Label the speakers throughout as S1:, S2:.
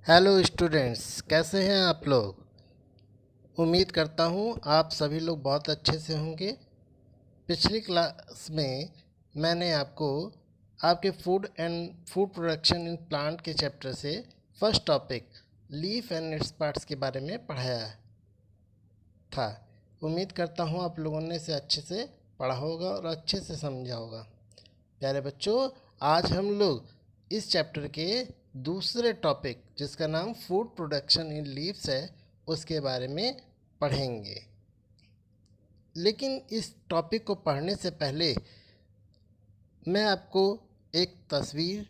S1: Hello students, कैसे हैं आप लोग। उम्मीद करता हूँ आप सभी लोग बहुत अच्छे से होंगे। पिछली क्लास में मैंने आपको आपके फूड प्रोडक्शन इन प्लांट के चैप्टर से first topic leaf and its parts के बारे में पढ़ाया था। उम्मीद करता हूँ आप लोगों ने इसे अच्छे से पढ़ा होगा और अच्छे से समझा होगा। प्यारे बच्चों, आज हम लोग इस चैप्टर के दूसरे टॉपिक जिसका नाम फूड प्रोडक्शन इन लीव्स है उसके बारे में पढ़ेंगे। लेकिन इस टॉपिक को पढ़ने से पहले मैं आपको एक तस्वीर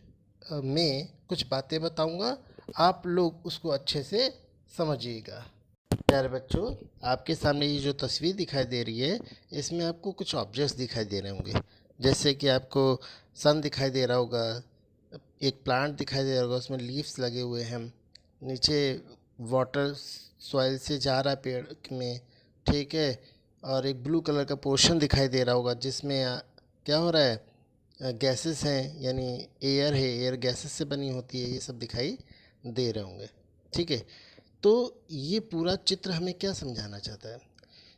S1: में कुछ बातें बताऊंगा, आप लोग उसको अच्छे से समझिएगा। प्यारे बच्चों, आपके सामने ये जो तस्वीर दिखाई दे रही है इसमें आपको कुछ ऑब्जेक्ट्स दिखाई दे रहे होंगे। जैसे कि आपको सन दिखाई दे रहा होगा, एक प्लांट दिखाई दे रहा होगा, उसमें लीव्स लगे हुए हैं, नीचे वाटर सॉइल से जा रहा है पेड़ में, ठीक है। और एक ब्लू कलर का पोर्शन दिखाई दे रहा होगा जिसमें क्या हो रहा है, गैसेस हैं, यानी एयर है, एयर गैसेस से बनी होती है, ये सब दिखाई दे रहे होंगे, ठीक है। तो ये पूरा चित्र हमें क्या समझाना चाहता है?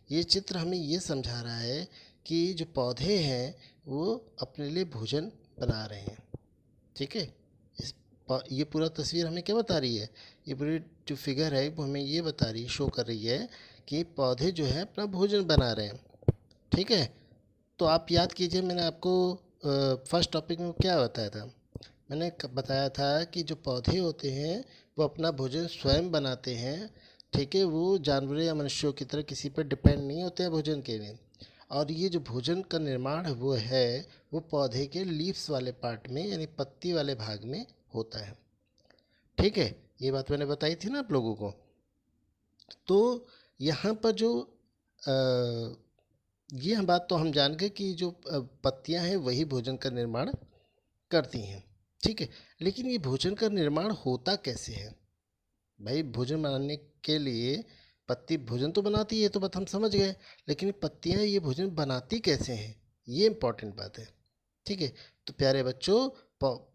S1: ये चित्र हमें ये समझा रहा है कि जो पौधे हैं वो अपने लिए भोजन बना रहे हैं, ठीक है। ये पूरा तस्वीर हमें क्या बता रही है? ये पूरी जो फिगर है वो हमें ये बता रही है, शो कर रही है कि पौधे जो है अपना भोजन बना रहे हैं, ठीक है। तो आप याद कीजिए, मैंने आपको फर्स्ट टॉपिक में क्या बताया था? मैंने बताया था कि जो पौधे होते हैं वो अपना भोजन स्वयं बनाते हैं, ठीक है। वो जानवरों या मनुष्यों की तरह किसी पर डिपेंड नहीं होते हैं भोजन के लिए। और ये जो भोजन का निर्माण है वो पौधे के लीव्स वाले पार्ट में, यानी पत्ती वाले भाग में होता है, ठीक है। ये बात मैंने बताई थी ना आप लोगों को। तो यहाँ पर जो ये हम बात तो हम जान गए कि जो पत्तियाँ हैं वही भोजन का निर्माण करती हैं, ठीक है। लेकिन ये भोजन का निर्माण होता कैसे है? भाई, भोजन बनाने के लिए पत्ती भोजन तो बनाती है, ये तो बात हम समझ गए। लेकिन ये पत्तियाँ ये भोजन बनाती कैसे हैं, ये इम्पोर्टेंट बात है, ठीक है। तो प्यारे बच्चों,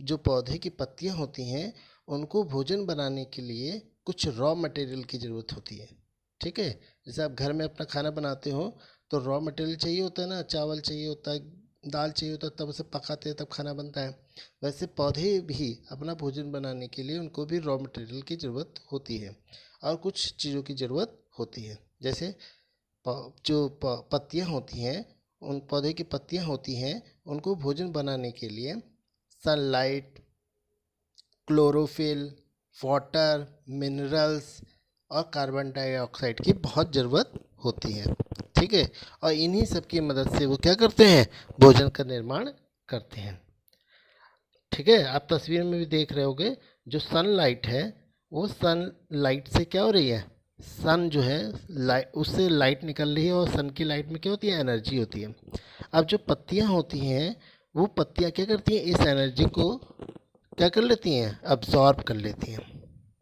S1: जो पौधे की पत्तियाँ होती हैं उनको भोजन बनाने के लिए कुछ रॉ मटेरियल की ज़रूरत होती है, ठीक है। जैसे आप घर में अपना खाना बनाते हो तो रॉ मटेरियल चाहिए होता है ना, चावल चाहिए होता है, दाल चाहिए होता है, तब उसे पकाते हैं तब खाना बनता है। वैसे पौधे भी अपना भोजन बनाने के लिए उनको भी रॉ मटेरियल की ज़रूरत होती है और कुछ चीज़ों की ज़रूरत होती है। जैसे जो पत्तियाँ होती हैं, उन पौधे की पत्तियाँ होती हैं, उनको भोजन बनाने के लिए सनलाइट, क्लोरोफिल, वाटर, मिनरल्स और कार्बन डाइऑक्साइड की बहुत ज़रूरत होती है, ठीक है। और इन्हीं सब की मदद से वो क्या करते हैं, भोजन का निर्माण करते हैं, ठीक है। आप तस्वीर में भी देख रहे होगे, जो सनलाइट है वो सनलाइट से क्या हो रही है, सन जो है लाइट, उससे लाइट निकल रही है और सन की लाइट में क्या होती है, एनर्जी होती है। अब जो पत्तियां होती हैं वो पत्तियां क्या करती हैं, इस एनर्जी को क्या कर लेती हैं, अब्जॉर्ब कर लेती हैं।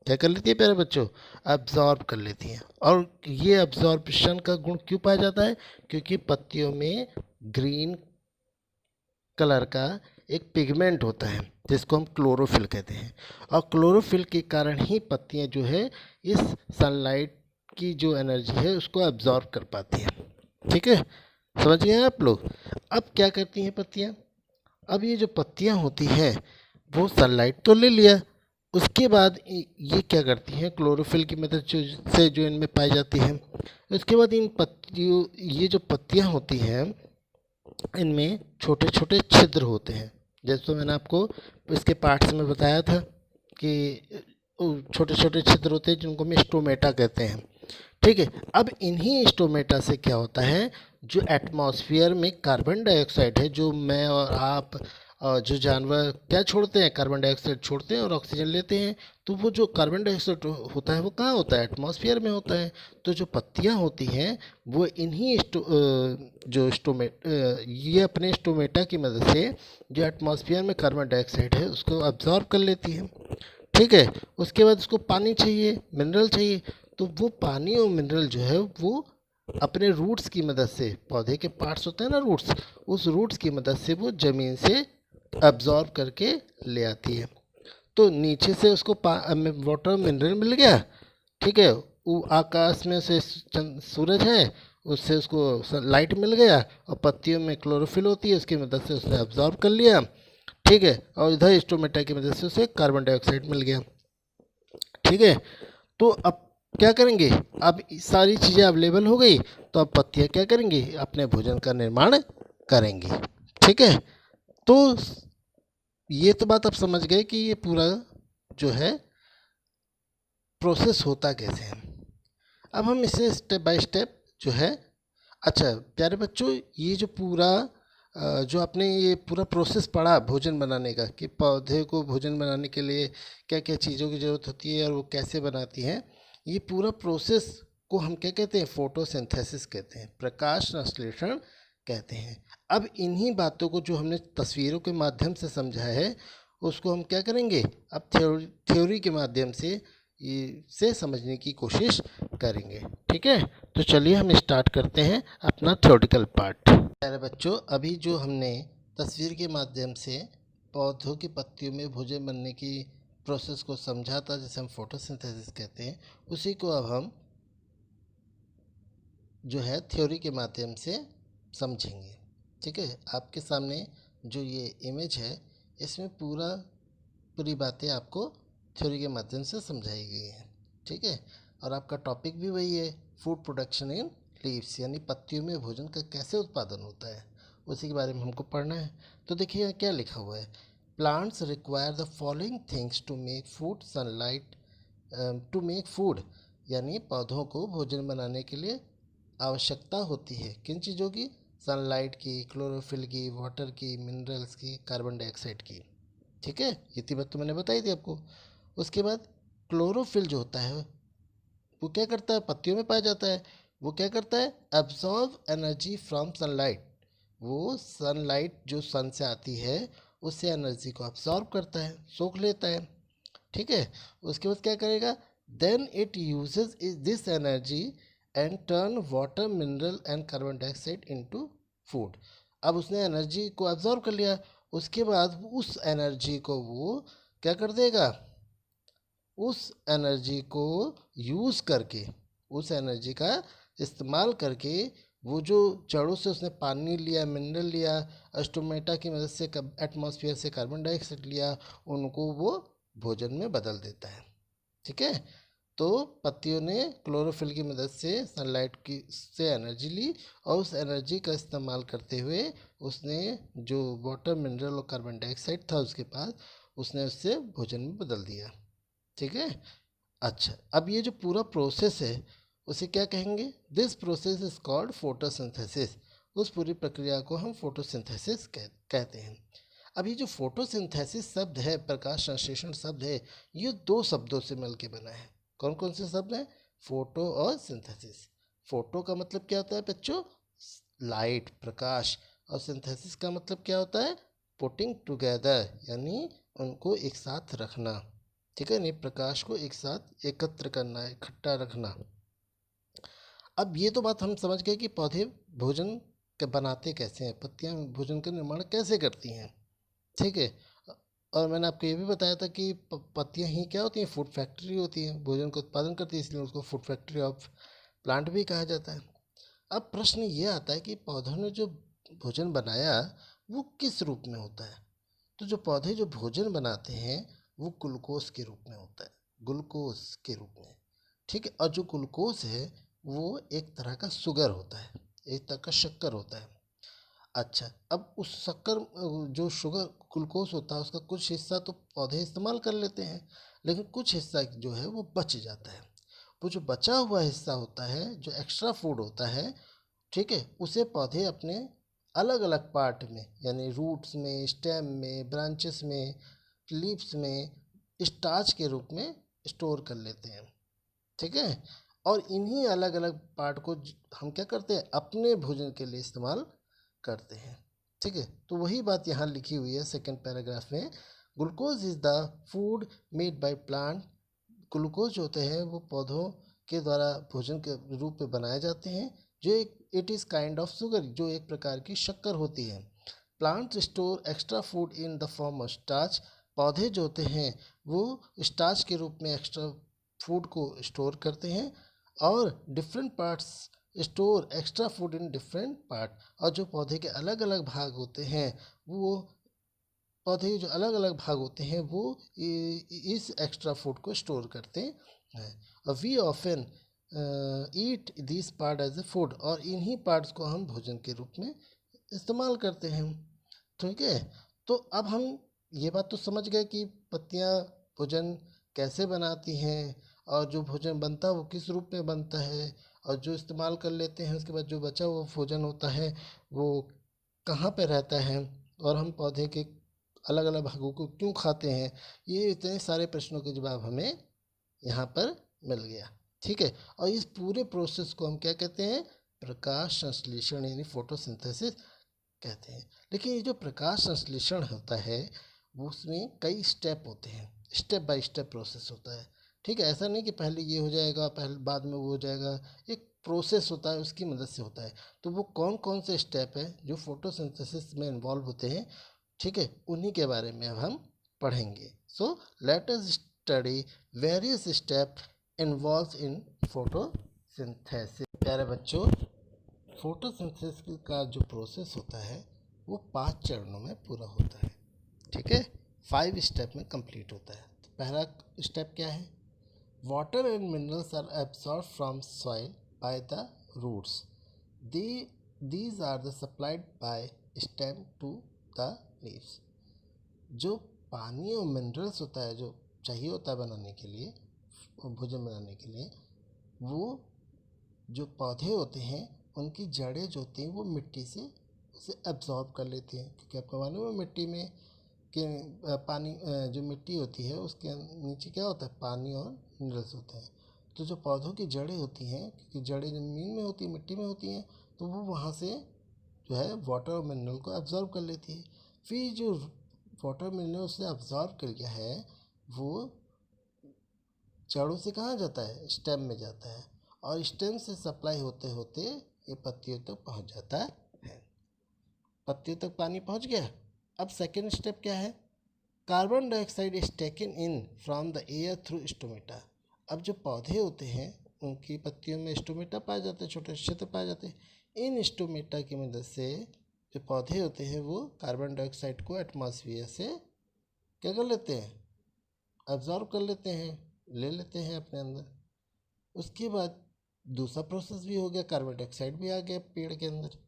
S1: क्या कर लेती है प्यारे बच्चों? अब्जॉर्ब कर लेती हैं। और ये अब्जॉर्प्शन का गुण क्यों पाया जाता है? क्योंकि पत्तियों में ग्रीन कलर का एक पिगमेंट होता है जिसको हम क्लोरोफिल कहते हैं, और क्लोरोफिल के कारण ही पत्तियां जो है इस सनलाइट की जो एनर्जी है उसको अब्जॉर्ब कर पाती हैं, ठीक है। समझ गए आप लोग? अब क्या करती हैं पत्तियां? अब ये जो पत्तियां होती हैं वो सनलाइट तो ले लिया, उसके बाद ये क्या करती हैं, क्लोरोफिल की मदद से जो इनमें पाई जाती है, उसके बाद इन पत्तियों, ये जो पत्तियां होती हैं इनमें छोटे छोटे छिद्र होते हैं। जैसे तो मैंने आपको इसके पार्ट्स में बताया था कि छोटे छोटे छिद्र होते हैं जिनको हम स्टोमेटा कहते हैं, ठीक है। अब इन्हीं स्टोमेटा से क्या होता है, जो एटमॉस्फेयर में कार्बन डाइऑक्साइड है, जो मैं और आप और जो जानवर क्या छोड़ते हैं, कार्बन डाइऑक्साइड छोड़ते हैं और ऑक्सीजन लेते हैं। तो वो जो कार्बन डाइऑक्साइड होता है वो कहाँ होता है, एटमॉस्फेयर में होता है। तो जो पत्तियाँ होती हैं वो इन्हीं ये अपने स्टोमेटा की मदद से जो एटमॉस्फेयर में कार्बन डाइऑक्साइड है उसको अब्जॉर्ब कर लेती है, ठीक है। उसके बाद उसको पानी चाहिए, मिनरल चाहिए, तो वो पानी और मिनरल जो है वो अपने रूट्स की मदद से, पौधे के पार्ट्स होते हैं ना रूट्स, उस रूट्स की मदद से वो ज़मीन से अब्जॉर्ब करके ले आती है। तो नीचे से उसको वाटर मिनरल मिल गया, ठीक है। वो आकाश में से सूरज है, उससे उसको लाइट मिल गया, और पत्तियों में क्लोरोफिल होती है, उसकी मदद से उसने अब्जॉर्ब कर लिया, ठीक है। और इधर स्टोमेटा की मदद से उसे कार्बन डाइऑक्साइड मिल गया, ठीक है। तो अब क्या करेंगे, अब सारी चीज़ें अवेलेबल हो गई, तो अब पत्तियाँ क्या करेंगी, अपने भोजन का निर्माण करेंगी, ठीक है। तो ये तो बात आप समझ गए कि ये पूरा जो है प्रोसेस होता कैसे है। अब हम इसे स्टेप बाय स्टेप जो है, अच्छा प्यारे बच्चों, ये जो पूरा जो आपने ये पूरा प्रोसेस पढ़ा भोजन बनाने का, कि पौधे को भोजन बनाने के लिए क्या क्या चीज़ों की ज़रूरत होती है और वो कैसे बनाती हैं, ये पूरा प्रोसेस को हम क्या कहते हैं, फोटोसिंथेसिस कहते हैं, प्रकाश संश्लेषण कहते हैं। अब इन्हीं बातों को जो हमने तस्वीरों के माध्यम से समझा है, उसको हम क्या करेंगे, अब थ्योरी के माध्यम से इसे समझने की कोशिश करेंगे, ठीक है। तो चलिए हम स्टार्ट करते हैं अपना थ्योरेटिकल पार्ट। प्यारे बच्चों, अभी जो हमने तस्वीर के माध्यम से पौधों की पत्तियों में भोजन बनने की प्रोसेस को समझा था, जिसे हम फोटोसिंथेसिस कहते हैं, उसी को अब हम जो है थ्योरी के माध्यम से समझेंगे, ठीक है। आपके सामने जो ये इमेज है, इसमें पूरी बातें आपको थ्योरी के माध्यम से समझाई गई हैं, ठीक है। और आपका टॉपिक भी वही है, फूड प्रोडक्शन इन लीव्स, यानी पत्तियों में भोजन का कैसे उत्पादन होता है, उसी के बारे में हमको पढ़ना है। तो देखिए यहाँ क्या लिखा हुआ है, plants require the following things to make food sunlight, to make food, यानी पौधों को भोजन बनाने के लिए आवश्यकता होती है किन चीज़ों की, सनलाइट की, क्लोरोफिल की, वाटर की, मिनरल्स की, कार्बन डाइऑक्साइड की, ठीक है। ये तीन बात तो मैंने बताई थी आपको। उसके बाद क्लोरोफिल जो होता है वो क्या करता है, पत्तियों में पाया जाता है, वो क्या करता है, एब्जॉर्ब एनर्जी फ्रॉम सनलाइट, वो सनलाइट जो सन से आती है उससे एनर्जी को अब्जॉर्ब करता है, सोख लेता है, ठीक है। उसके बाद क्या करेगा, then it uses this energy and turn water mineral and carbon dioxide into food. अब उसने एनर्जी को एब्जॉर्ब कर लिया, उसके बाद उस एनर्जी को वो क्या कर देगा, उस एनर्जी को यूज़ करके, उस एनर्जी का इस्तेमाल करके, वो जो जड़ों से उसने पानी लिया, मिनरल लिया, स्टोमेटा की मदद से एटमॉस्फेयर से कार्बन डाइऑक्साइड लिया, उनको वो भोजन में बदल देता है, ठीक है। तो पत्तियों ने क्लोरोफिल की मदद से सनलाइट की से एनर्जी ली, और उस एनर्जी का इस्तेमाल करते हुए उसने जो वाटर मिनरल और कार्बन डाइऑक्साइड था उसके पास, उसने उससे भोजन में बदल दिया, ठीक है। अच्छा, अब ये जो पूरा प्रोसेस है उसे क्या कहेंगे, this process is called photosynthesis, उस पूरी प्रक्रिया को हम फोटोसिंथेसिस कहते हैं। अब ये जो फोटोसिंथेसिस शब्द है, प्रकाश संश्लेषण शब्द है, ये दो शब्दों से मिल के बना है। कौन कौन से शब्द हैं, फोटो और सिंथेसिस। फोटो का मतलब क्या होता है बच्चों, लाइट, प्रकाश, और सिंथेसिस का मतलब क्या होता है, पुटिंग टुगेदर, यानी उनको एक साथ रखना, ठीक है, नहीं, प्रकाश को एक साथ एकत्र करना, इकट्ठा रखना। अब ये तो बात हम समझ गए कि पौधे भोजन बनाते कैसे हैं, पत्तियां भोजन का निर्माण कैसे करती हैं, ठीक है। और मैंने आपको ये भी बताया था कि पत्तियां ही क्या होती हैं, फूड फैक्ट्री होती हैं, भोजन का उत्पादन करती है, इसलिए उसको फूड फैक्ट्री ऑफ प्लांट भी कहा जाता है। अब प्रश्न ये आता है कि पौधों ने जो भोजन बनाया वो किस रूप में होता है। तो जो पौधे जो भोजन बनाते हैं वो ग्लूकोज के रूप में होता है, ग्लूकोज के रूप में, ठीक है। और जो ग्लूकोज है वो एक तरह का शुगर होता है, एक तरह का शक्कर होता है। अच्छा, अब उस शक्कर जो शुगर ग्लूकोज होता है उसका कुछ हिस्सा तो पौधे इस्तेमाल कर लेते हैं, लेकिन कुछ हिस्सा जो है वो बच जाता है। वो जो बचा हुआ हिस्सा होता है, जो एक्स्ट्रा फूड होता है, ठीक है, उसे पौधे अपने अलग अलग पार्ट में, यानी रूट्स में, स्टेम में, ब्रांचेस में, लीव्स में स्टार्च के रूप में स्टोर कर लेते हैं, ठीक है। और इन्हीं अलग अलग पार्ट को हम क्या करते हैं, अपने भोजन के लिए इस्तेमाल करते हैं, ठीक है। तो वही बात यहाँ लिखी हुई है सेकंड पैराग्राफ में, glucose is the food made by plant, glucose जो होते हैं वो पौधों के द्वारा भोजन के रूप में बनाए जाते हैं, जो एक it is kind of sugar, जो एक प्रकार की शक्कर होती है। Plant store extra food in the form of starch, पौधे जो होते हैं वो स्टार्च के रूप में एक्स्ट्रा फूड को स्टोर करते हैं, और different parts store extra food in different part. और जो पौधे के अलग अलग भाग होते हैं, वो पौधे के जो अलग अलग भाग होते हैं वो इस एक्स्ट्रा फूड को स्टोर करते हैं। और we often eat this part as a food, और इन्हीं पार्ट्स को हम भोजन के रूप में इस्तेमाल करते हैं। ठीक है, तो अब हम ये बात तो समझ गए कि पत्तियां भोजन कैसे बनाती हैं, और जो भोजन बनता है वो किस रूप में बनता है, और जो इस्तेमाल कर लेते हैं उसके बाद जो बचा हुआ भोजन होता है वो कहाँ पे रहता है, और हम पौधे के अलग अलग भागों को क्यों खाते हैं। ये इतने सारे प्रश्नों के जवाब हमें यहाँ पर मिल गया। ठीक है, और इस पूरे प्रोसेस को हम क्या कहते हैं, प्रकाश संश्लेषण यानी फोटोसिंथेसिस कहते हैं। लेकिन ये जो प्रकाश संश्लेषण होता है वो उसमें कई स्टेप होते हैं, स्टेप बाय स्टेप प्रोसेस होता है। ठीक है, ऐसा नहीं कि पहले ये हो जाएगा पहले बाद में वो हो जाएगा, एक प्रोसेस होता है, उसकी मदद से होता है। तो वो कौन कौन से स्टेप है जो फोटोसिंथेसिस में इन्वॉल्व होते हैं, ठीक है, उन्हीं के बारे में अब हम पढ़ेंगे। So let us study various step involve in photosynthesis. प्यारे बच्चों, फोटोसिंथेसिस का जो प्रोसेस होता है वो 5 चरणों में पूरा होता है। ठीक है, 5 स्टेप में कंप्लीट होता है। तो पहला स्टेप क्या है, water and minerals are absorb from soil by the roots, these are the supplied by stem to the leaves. जो पानी और मिनरल्स होता है जो चाहिए होता है बनाने के लिए, भोजन बनाने के लिए, वो जो पौधे होते हैं उनकी जड़ें जो होती हैं वो मिट्टी से उसे एब्जॉर्ब कर लेती हैं। क्योंकि आपको मालूम है मिट्टी में कि पानी जो मिट्टी होती है उसके नीचे क्या होता है, पानी और मिनरल्स होते हैं। तो जो पौधों की जड़ें होती हैं, क्योंकि जड़ें ज़मीन में होती हैं, मिट्टी में होती हैं, तो वो वहाँ से जो है वाटर और मिनरल को एब्जॉर्ब कर लेती है। फिर जो वाटर मिनरल उसने एब्जॉर्ब कर लिया है वो जड़ों से कहाँ जाता है, स्टेम में जाता है, और स्टेम से सप्लाई होते होते ये पत्तियों तक पहुँच जाता है। पत्तियों तक पानी पहुँच गया। अब सेकेंड स्टेप क्या है, carbon dioxide is taken in from the air through stomata. अब जो पौधे होते हैं उनकी पत्तियों में स्टोमेटा पाए जाते हैं, छोटे क्षेत्र पाए जाते हैं। इन स्टोमेटा की मदद से जो पौधे होते हैं वो कार्बन डाइऑक्साइड को एटमॉस्फेयर से क्या कर लेते हैं, एब्जॉर्ब कर लेते हैं, ले लेते हैं अपने अंदर। उसके बाद दूसरा प्रोसेस भी हो गया, कार्बन डाइऑक्साइड भी आ गया पेड़ के अंदर।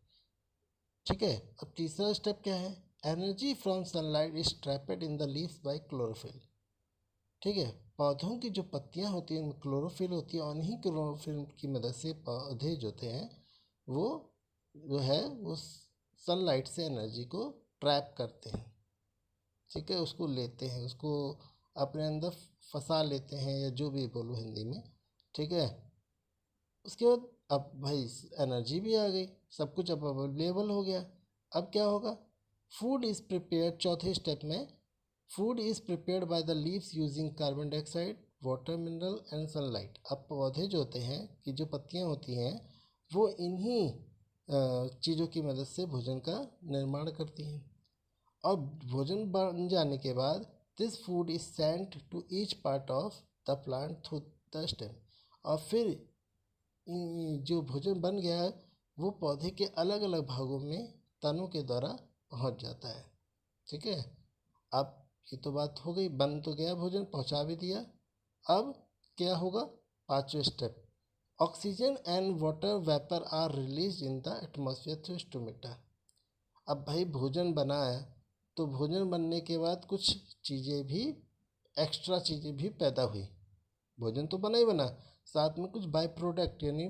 S1: ठीक है, अब तीसरा स्टेप क्या है, energy from sunlight is trapped in the leaves bye chlorophyll. ठीक है, पौधों की जो पत्तियां होती हैं उनमें क्लोरोफिल होती है, और उन्हीं क्लोरोफिल की मदद से पौधे जो होते हैं वो जो है वो सनलाइट से एनर्जी को ट्रैप करते हैं। ठीक है, उसको लेते हैं, उसको अपने अंदर फंसा लेते हैं, या जो भी बोलो हिंदी में। ठीक है, उसके बाद अब भाई एनर्जी भी आ गई, सब कुछ अब अवेलेबल हो गया। अब क्या होगा, फूड इज़ प्रिपेयर्ड। चौथे स्टेप में food is prepared by the leaves using carbon dioxide, water, mineral and sunlight. अब पौधे जो होते हैं कि जो पत्तियां होती हैं वो इन्हीं चीज़ों की मदद से भोजन का निर्माण करती हैं। और भोजन बन जाने के बाद this food is sent to each part of the plant through the stem. और फिर जो भोजन बन गया है वो पौधे के अलग अलग भागों में तनों के द्वारा पहुंच जाता है। ठीक है, अब ये तो बात हो गई, बन तो गया भोजन, पहुंचा भी दिया। अब क्या होगा, पांचवें step, oxygen and water vapour are release in the atmosphere through stomata. अब भाई भोजन बना है तो भोजन बनने के बाद कुछ चीज़ें भी, एक्स्ट्रा चीज़ें भी पैदा हुई। भोजन तो बना ही बना, साथ में कुछ बाई प्रोडक्ट यानी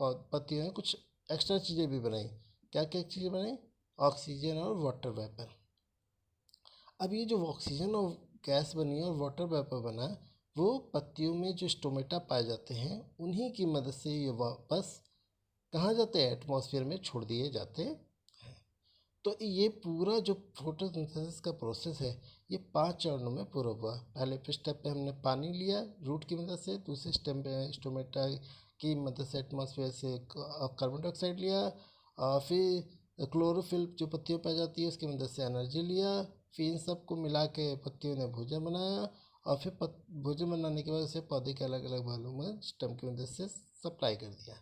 S1: पत्तियों ने कुछ एक्स्ट्रा चीज़ें भी बनाई। क्या क्या चीज़ें बनाई, ऑक्सीजन और वाटर वेपर। अब ये जो ऑक्सीजन और गैस बनी और वाटर वेपर बना, वो पत्तियों में जो स्टोमेटा पाए जाते हैं उन्हीं की मदद से ये वापस कहाँ जाते हैं, एटमॉस्फेयर में छोड़ दिए जाते हैं। तो ये पूरा जो फोटोसिंथेसिस का प्रोसेस है ये 5 चरणों में पूरा हुआ। पहले स्टेप पे हमने पानी लिया रूट की मदद से, दूसरे स्टेप पे स्टोमेटा की मदद से एटमॉस्फेयर से कार्बन डाइऑक्साइड लिया, और फिर क्लोरोफिल जो पत्तियों पाई जाती है उसकी मदद से एनर्जी लिया, फिर इन सबको मिला के पत्तियों ने भोजन बनाया और फिर भोजन बनाने के बाद उसे पौधे के अलग अलग भागों में स्टेम की मदद से सप्लाई कर दिया।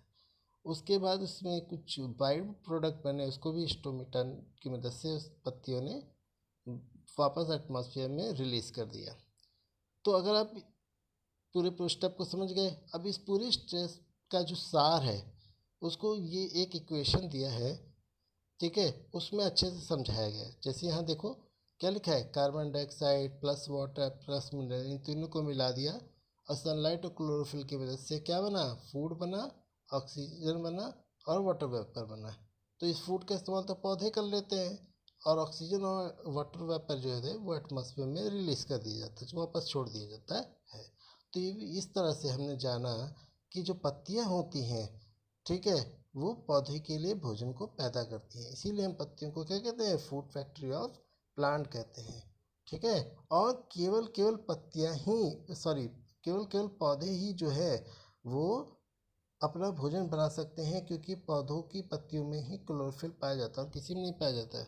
S1: उसके बाद उसमें कुछ बाइड प्रोडक्ट बने, उसको भी स्टोमेटा की मदद से उस पत्तियों ने वापस एटमॉस्फेयर में रिलीज़ कर दिया। तो अगर आप पूरे स्टेप को समझ गए, अब इस पूरे स्टेप का जो सार है उसको ये एक इक्वेशन दिया है, ठीक है, उसमें अच्छे से समझाया गया है। जैसे यहाँ देखो क्या लिखा है, carbon dioxide plus water plus mineral, इन तीनों को मिला दिया और सनलाइट और क्लोरोफिल की वजह से क्या बना, फूड बना, ऑक्सीजन बना और वाटर वेपर बना। तो इस फूड का इस्तेमाल तो पौधे कर लेते हैं और ऑक्सीजन और वाटर वेपर जो है वो एटमॉस्फेयर में रिलीज़ कर दिया जाता है, जो वापस छोड़ दिया जाता है। तो ये इस तरह से हमने जाना कि जो पत्तियाँ होती हैं, ठीक है, वो पौधे के लिए भोजन को पैदा करती हैं। इसीलिए हम पत्तियों को क्या कहते हैं, फूड फैक्ट्री ऑफ प्लांट कहते हैं, ठीक है। और केवल पत्तियाँ ही केवल पौधे ही जो है वो अपना भोजन बना सकते हैं, क्योंकि पौधों की पत्तियों में ही क्लोरोफिल पाया जाता है और किसी में नहीं पाया जाता है,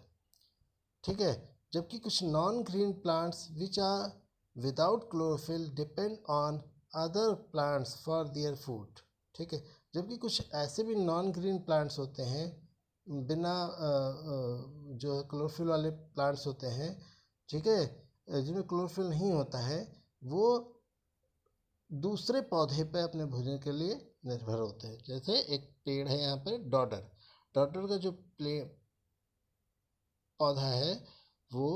S1: ठीक है। जबकि कुछ non green plants which are without chlorophyll depend on other plants for their food, ठीक है। जबकि कुछ ऐसे भी नॉन ग्रीन प्लांट्स होते हैं, बिना जो क्लोरोफिल वाले प्लांट्स होते हैं, ठीक है, जिनमें क्लोरोफिल नहीं होता है, वो दूसरे पौधे पे अपने भोजन के लिए निर्भर होते हैं। जैसे एक पेड़ है यहाँ पर डॉडर, डॉडर का जो पौधा है वो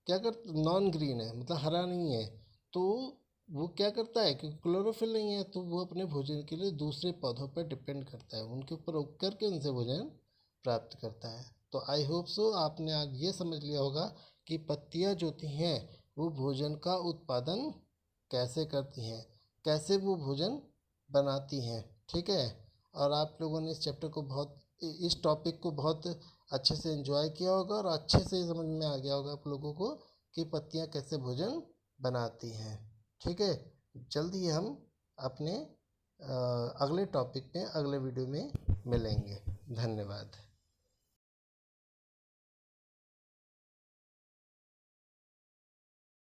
S1: क्या कर नॉन ग्रीन है, मतलब हरा नहीं है, तो वो क्या करता है, क्योंकि क्लोरोफिल नहीं है तो वो अपने भोजन के लिए दूसरे पौधों पर डिपेंड करता है, उनके ऊपर उग करके उनसे भोजन प्राप्त करता है। तो आई होप सो आपने आज ये समझ लिया होगा कि पत्तियाँ जो होती हैं वो भोजन का उत्पादन कैसे करती हैं, कैसे वो भोजन बनाती हैं, ठीक है। और आप लोगों ने इस टॉपिक को बहुत अच्छे से एंजॉय किया होगा और अच्छे से समझ में आ गया होगा आप लोगों को कि पत्तियाँ कैसे भोजन बनाती हैं, ठीक है। जल्दी ही हम अपने अगले टॉपिक में अगले वीडियो में मिलेंगे। धन्यवाद।